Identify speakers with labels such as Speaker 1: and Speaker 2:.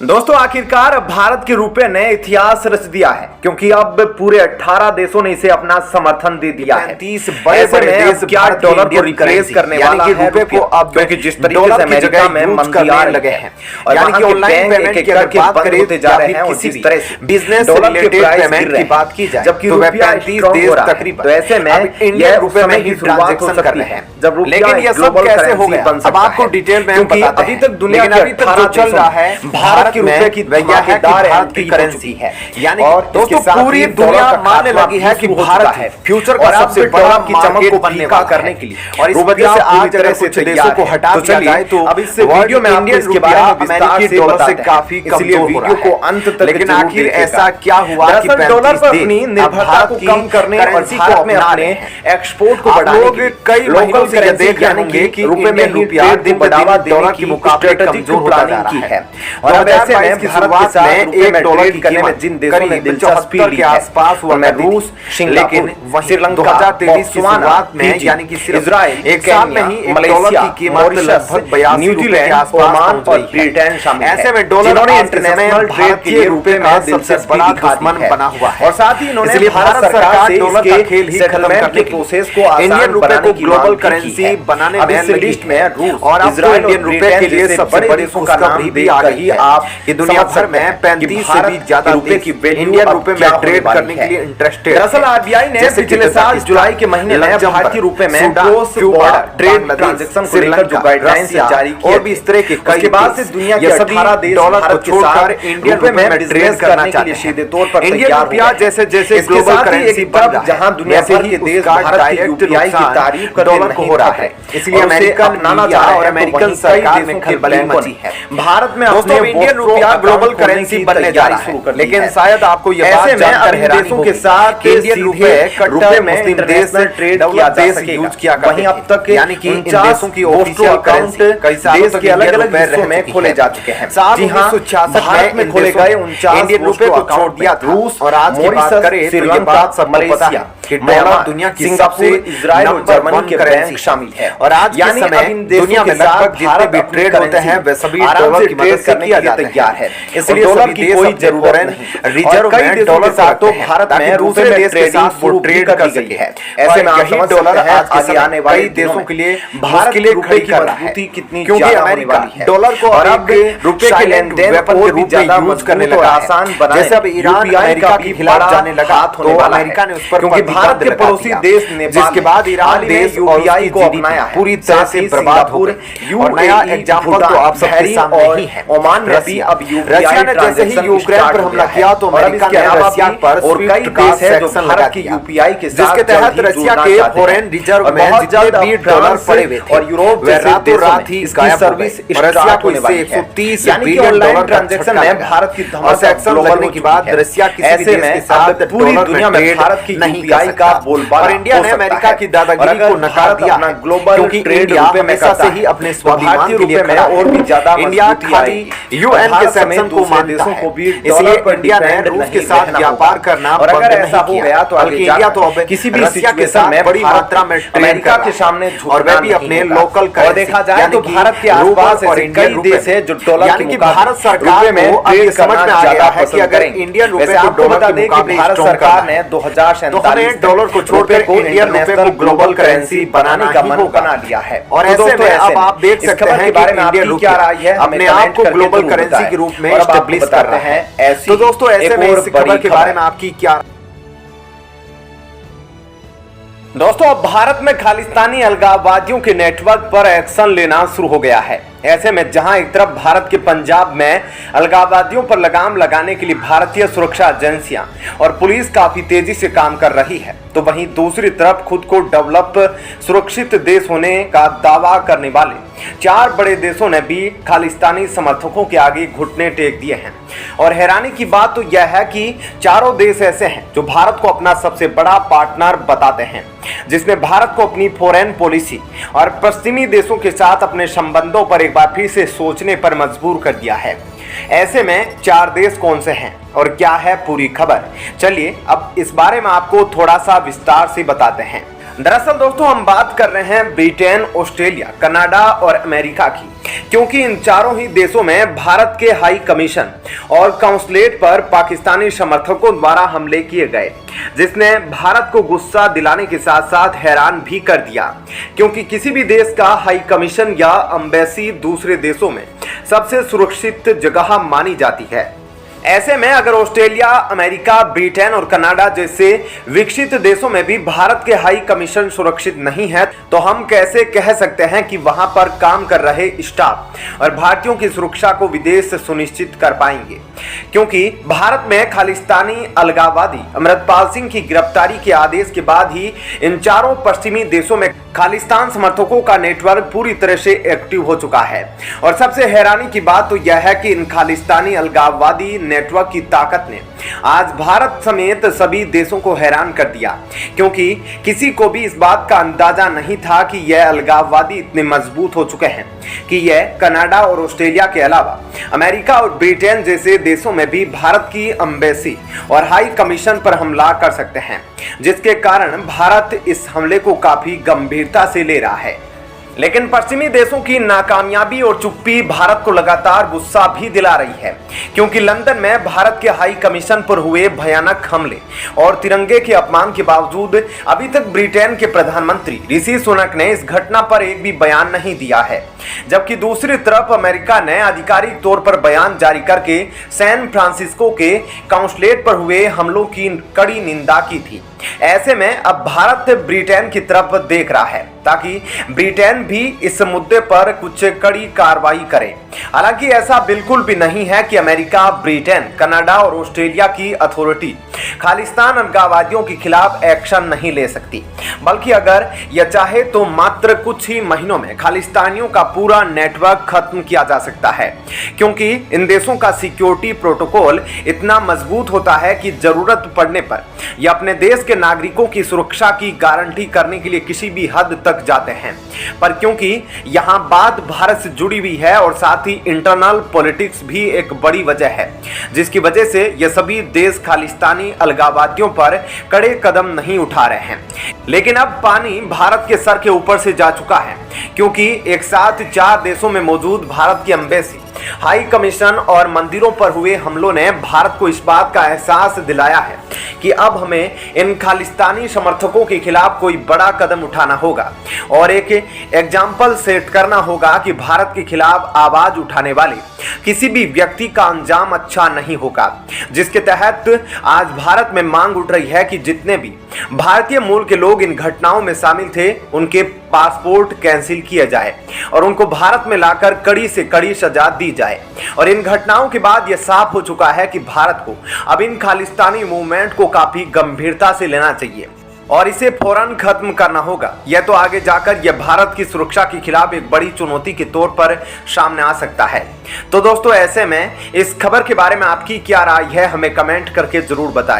Speaker 1: दोस्तों आखिरकार भारत के रुपए ने इतिहास रच दिया है, क्योंकि अब पूरे 18 देशों ने इसे अपना समर्थन दे दिया है।
Speaker 2: 30 बड़े-बड़े देश
Speaker 1: क्या डॉलर को रिप्लेस करने वाला है
Speaker 2: रुपए को अब
Speaker 1: क्योंकि जिस तरीके से अमेरिका में मंदी आ लगे हैं और
Speaker 2: यानी कि ऑनलाइन पेमेंट की अगर बात करें
Speaker 1: होते जा रहे हैं,
Speaker 2: किसी
Speaker 1: उसी तरह से
Speaker 2: बिजनेस रिलेटेड पेमेंट की बात की जाए
Speaker 1: जबकि
Speaker 2: तो
Speaker 1: रुपया
Speaker 2: 35 देश तकरीबन
Speaker 1: तो ऐसे में
Speaker 2: इंडियन रुपए में ही ट्रांजैक्शन कर रहे हैं।
Speaker 1: जब
Speaker 2: लेकिन ये सब कैसे हो गया, अब आपको डिटेल में हम बताते हैं।
Speaker 1: अभी तक दुनिया के
Speaker 2: अभी तक जो चल रहा है
Speaker 1: भारत के रुपए की
Speaker 2: भारत की करेंसी है, यानी दोस्तों पूरी दुनिया मानने लगी है कि भारत है फ्यूचर का सबसे बड़ा
Speaker 1: की चमक को
Speaker 2: बनने
Speaker 1: फीका करने के लिए
Speaker 2: और इस वजह से आज तरह से देशों को हटा दिया जाए तो
Speaker 1: अब इस वीडियो में आपको इसके बारे में विस्तार से
Speaker 2: डॉलर से काफी
Speaker 1: इसलिए वीडियो को अंत तक
Speaker 2: लेकिन आखिर ऐसा क्या हुआ कि
Speaker 1: डॉलर पर अपनी निर्भरता को कम करने और भारत में अपने एक्सपोर्ट को बढ़ाने के
Speaker 2: कई महीनों से ये देख रहे होंगे कि रुपए में रुपया दिन बढ़ावा डॉलर के मुकाबले कमजोर होता जा रहा है
Speaker 1: और अब ऐसे में भारत के साथ
Speaker 2: एक डॉलर की
Speaker 1: करने में जिन देशों ने दिलचस्पी ली
Speaker 2: के आसपास हुआ
Speaker 1: मैं रूस,
Speaker 2: लेकिन
Speaker 1: श्रीलंका
Speaker 2: 2023 की शुरुआत में यानी कि
Speaker 1: इजराइल
Speaker 2: एक साल में ही डॉलर की कीमत लगभग 82 रुपए के आसपास
Speaker 1: और ब्रिटेन शामिल है।
Speaker 2: ऐसे में डॉलर इंटरनेशनल ट्रेड के रुपए में सबसे बड़ा दुश्मन बना हुआ है
Speaker 1: और साथ ही इन्होंने
Speaker 2: भारत सरकार से डॉलर का खेल ही खत्म करने के
Speaker 1: प्रोसेस को
Speaker 2: इंडियन रुपए को ग्लोबल करेंसी बनाने में लिस्ट में रूस और इजराइल इंडियन रुपए के लिए सबसे बड़ी खुशखबरी भी आ गई है आप कि दुनिया भर में 35 से भी ज्यादा रुपए की इंडियन रुपए में ट्रेड करने के लिए इंटरेस्टेड।
Speaker 1: दरअसल आरबीआई ने पिछले साल जुलाई के महीने में भारतीय रुपए में क्रॉस बॉर्डर ट्रेड ट्रांजैक्शन को लेकर जो गाइडलाइंस जारी की
Speaker 2: और भी इस तरह के
Speaker 1: उसके बाद से दुनिया के 18 देश
Speaker 2: डॉलर को छोड़कर इंडियन रुपए में ट्रेड करना चाहते हैं।
Speaker 1: सीधे तौर पर
Speaker 2: इंडियन रुपया जैसे जैसे ग्लोबल करेंसी बन रहा है,
Speaker 1: जहां दुनिया भर के देश भारत की यूपीआई की तारीफ करते
Speaker 2: डॉलर को हो रहा है, इसलिए अमेरिकन नाना चाह और अमेरिकन सरकार में खलबली मची है।
Speaker 1: भारत में
Speaker 2: दोस्तों इंडियन रुपया ग्लोबल करेंसी बनने जा रहा है, लेकिन शायद आपको यह बात जानकर हैरानी
Speaker 1: देशों के साथ
Speaker 2: इंडियन रुपए रुपए में मुस्लिम देश ट्रेड किया जा सकेगा यूज किया करते हैं।
Speaker 1: अब तक
Speaker 2: यानी कि इन देशों की ऑफिशियल करेंसी कई सालों तक
Speaker 1: अलग अलग हिस्सों में खोले जा चुके हैं।
Speaker 2: साल 1966 में खोले गए 49 इंडियन रुपए को छोड़ दिया था। रूस और आज की बात करें तो ये बात सबको पता है कि डॉलर दुनिया की सबसे
Speaker 1: इजराइल और जर्मनी के बैंक शामिल है
Speaker 2: और आज के समय दुनिया में लगभग जितने भी ट्रेड होते हैं वे सभी डॉलर की मदद से किया जाता है। इसलिए डॉलर की कोई जरूरत नहीं, रिजर्व में डॉलर का तो भारत में दूसरे देश के साथ वो ट्रेड कर सके है। ऐसे में यही डॉलर आज के आने वाले देशों के लिए भारत के लिए खड़ी कर रहा है, क्योंकि अमेरिका डॉलर को अब रुपए के लेन-देन वेपन के रूप में यूज करने लगा आसान बनाए। जैसे अब ईरान अमेरिका के खिलाफ जाने लगा तो अमेरिका ने उस पर भारत के पड़ोसी देश ने जिसके बाद ईरान देश यूपीआई को अपनाया पूरी तरह से बर्बाद हो गई। और नया एग्जांपल तो आप सबके सामने ही है,
Speaker 1: ओमान में भी अब
Speaker 2: रशिया ने जैसे ही यूक्रेन पर हमला किया तो अमेरिका ने रशिया पर
Speaker 1: और कई देश है जो भारत की यूपीआई के साथ
Speaker 2: जिसके तहत रशिया के फॉरेन रिजर्व में जल्द डॉलर पड़े हुए थे
Speaker 1: और यूरोप
Speaker 2: वे रातों रात ही गायब हो गए। रशिया को इससे 130 बिलियन डॉलर ट्रांजैक्शन में भारत की सैंक्शन लगने के बाद रशिया किसी भी देश के साथ पूरी दुनिया में भारत की यूपीआई का बोलबाला और इंडिया ने अमेरिका की दादागिरी को नकार दिया क्योंकि इंडिया हमेशा से ही अपने स्वाभिमान के लिए खड़ा और भी ज्यादा इंडिया खाली यूएन के सैंक्शन को मानता है, इसलिए इंडिया ने रूस के साथ व्यापार करना
Speaker 1: और अगर ऐसा हो गया तो
Speaker 2: इंडिया तो अब
Speaker 1: किसी भी
Speaker 2: रशिया के साथ बड़ी मात्रा में
Speaker 1: अमेरिका के सामने
Speaker 2: और वह भी अपने लोकल
Speaker 1: और देखा जाए तो भारत के आसपास ऐसे कई देश है जो डॉलर
Speaker 2: यानी कि भारत सरकार में अब ये समझ में आ गया है कि अगर इंडियन रुपए को डॉलर के मुकाबले
Speaker 1: भारत सरकार ने 2047
Speaker 2: डॉलर को छोड़कर इंडियन रुपए को ग्लोबल करेंसी बनाने का मन बना लिया है। और ऐसे में अब आप देख सकते हैं कि इंडियन रुपया अपने आप को ग्लोबल करेंसी के रूप में एस्टेब्लिश कर रहा है। तो दोस्तों ऐसे में इस खबर के बारे में आपकी क्या?
Speaker 1: दोस्तों अब भारत में खालिस्तानी अलगाववादियों के नेटवर्क पर एक्शन लेना शुरू हो गया है। ऐसे में जहां एक तरफ भारत के पंजाब में अलगाववादियों पर लगाम लगाने के लिए भारतीय सुरक्षा एजेंसियां और पुलिस काफी तेजी से काम कर रही है, तो वहीं दूसरी तरफ खुद को डेवलप सुरक्षित देश होने का दावा करने वाले 4 बड़े देशों ने भी खालिस्तानी समर्थकों के आगे घुटने टेक दिए हैं। और हैरानी की बात तो यह है कि चारों देश ऐसे हैं जो भारत को अपना सबसे बड़ा पार्टनर बताते हैं, जिसने भारत को अपनी फॉरेन पॉलिसी और पश्चिमी देशों के साथ अपने संबंधों पर एक बार फिर से सोचने पर मजबूर कर दिया है। ऐसे में 4 देश कौन से हैं और क्या है पूरी खबर, चलिए अब इस बारे में आपको थोड़ा सा विस्तार से बताते हैं। दरअसल दोस्तों हम बात कर रहे हैं ब्रिटेन, ऑस्ट्रेलिया, कनाडा और अमेरिका की, क्योंकि इन चारों ही देशों में भारत के हाई कमीशन और काउंसलेट पर पाकिस्तानी समर्थकों द्वारा हमले किए गए, जिसने भारत को गुस्सा दिलाने के साथ साथ हैरान भी कर दिया, क्योंकि किसी भी देश का हाई कमीशन या एम्बेसी दूसरे देशों में सबसे सुरक्षित जगह मानी जाती है। ऐसे में अगर ऑस्ट्रेलिया, अमेरिका, ब्रिटेन और कनाडा जैसे विकसित देशों में भी भारत के हाई कमीशन सुरक्षित नहीं है, तो हम कैसे कह सकते हैं कि वहां पर काम कर रहे स्टाफ और भारतीयों की सुरक्षा को विदेश सुनिश्चित कर पाएंगे? क्योंकि भारत में खालिस्तानी अलगाववादी अमृतपाल सिंह की गिरफ्तारी के आदेश के बाद ही इन चारों पश्चिमी देशों में खालिस्तान समर्थकों का नेटवर्क पूरी तरह से एक्टिव हो चुका है। और सबसे हैरानी की बात तो यह है कि इन खालिस्तानी अलगाववादी नेटवर्क की ताकत ने आज भारत समेत सभी देशों को हैरान कर दिया, क्योंकि किसी को भी इस बात का अंदाजा नहीं था कि यह अलगाववादी इतने मजबूत हो चुके हैं कि यह कनाडा और ऑस्ट्रेलिया के अलावा अमेरिका और ब्रिटेन जैसे देशों में भी भारत की एम्बेसी और हाई कमीशन पर हमला कर सकते हैं, जिसके कारण भारत इस हमले को काफी गंभीरता से ले रहा है। लेकिन पश्चिमी देशों की नाकामयाबी और चुप्पी भारत को लगातार गुस्सा भी दिला रही है, क्योंकि लंदन में भारत के हाई कमीशन पर हुए भयानक हमले और तिरंगे के अपमान के बावजूद अभी तक ब्रिटेन के प्रधानमंत्री ऋषि सुनक ने इस घटना पर एक भी बयान नहीं दिया है, जबकि दूसरी तरफ अमेरिका ने आधिकारिक तौर पर बयान जारी करके सैन फ्रांसिस्को के काउंसलेट पर हुए हमलों की कड़ी निंदा की थी। ऐसे में अब भारत ब्रिटेन की तरफ देख रहा है ताकि ब्रिटेन भी इस मुद्दे पर कुछ कड़ी कार्रवाई करे। हालांकि ऐसा बिल्कुल भी नहीं है कि अमेरिका, ब्रिटेन, कनाडा और ऑस्ट्रेलिया की अथॉरिटी खालिस्तान अलगाववादियों के खिलाफ एक्शन नहीं ले सकती, बल्कि अगर यह चाहे तो मात्र कुछ ही महीनों में खालिस्तानियों का पूरा नेटवर्क खत्म किया जा सकता है, क्योंकि इन देशों का सिक्योरिटी प्रोटोकॉल इतना मजबूत होता है कि जरूरत पड़ने पर यह अपने देश के नागरिकों की सुरक्षा की गारंटी करने के लिए किसी भी हद तक जाते हैं। पर क्योंकि यहाँ बात भारत से जुड़ी हुई है और साथ ही इंटरनल पॉलिटिक्स भी एक बड़ी वजह है, जिसकी वजह से ये सभी देश खालिस्तानी अलगाववादियों पर कड़े कदम नहीं उठा रहे हैं। लेकिन अब पानी भारत के सर के ऊपर से जा चुका है, क्योंकि एक साथ 4 देशों में मौजूद भारत की एम्बेसी, हाई कमीशन और मंदिरों पर हुए हमलों ने भारत को इस बात का एहसास दिलाया है कि अब हमें इन खालिस्तानी समर्थकों के खिलाफ कोई बड़ा कदम उठाना होगा और एक एग्जाम्पल सेट करना होगा कि भारत के खिलाफ आवाज उठाने वाले किसी भी व्यक्ति का अंजाम अच्छा नहीं होगा, जिसके तहत आज भारत में मांग उठ रही है कि जितने भी भारतीय मूल के लोग इन घटनाओं में शामिल थे उनके पासपोर्ट कैंसिल किया जाए और उनको भारत में लाकर कड़ी से कड़ी सजा दी जाए। और इन घटनाओं के बाद यह साफ हो चुका है कि भारत को अब इन खालिस्तानी मूवमेंट को काफी गंभीरता से लेना चाहिए और इसे फौरन खत्म करना होगा। यह तो आगे जाकर यह भारत की सुरक्षा के खिलाफ एक बड़ी चुनौती के तौर पर सामने आ सकता है। तो दोस्तों, ऐसे में इस खबर के बारे में आपकी क्या राय है, हमें कमेंट करके जरूर बताएं।